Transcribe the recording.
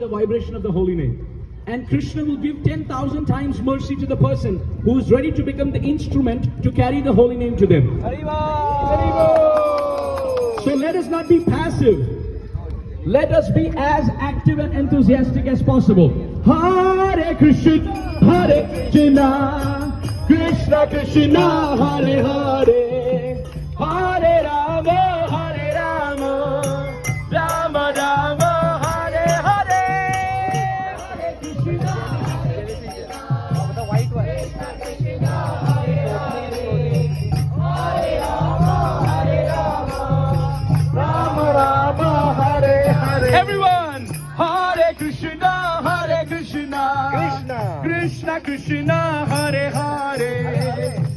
the vibration of the holy name. And Krishna will give 10,000 times mercy to the person who is ready to become the instrument to carry the holy name to them. So let us not be passive. Let us be as active and enthusiastic as possible. Hare Krishna, Hare Krishna, Krishna Krishna, Hare Hare, Hare Rama, Hare Rama, Rama Rama, Hare Hare, Hare Krishna, Hare Krishna, the white one, Krishna Krishna, Hare Hare, Hare Rama, Hare Rama, Rama Rama, Hare Hare. Everyone, Hare Krishna, Hare Krishna, Krishna Krishna, Hare Hare.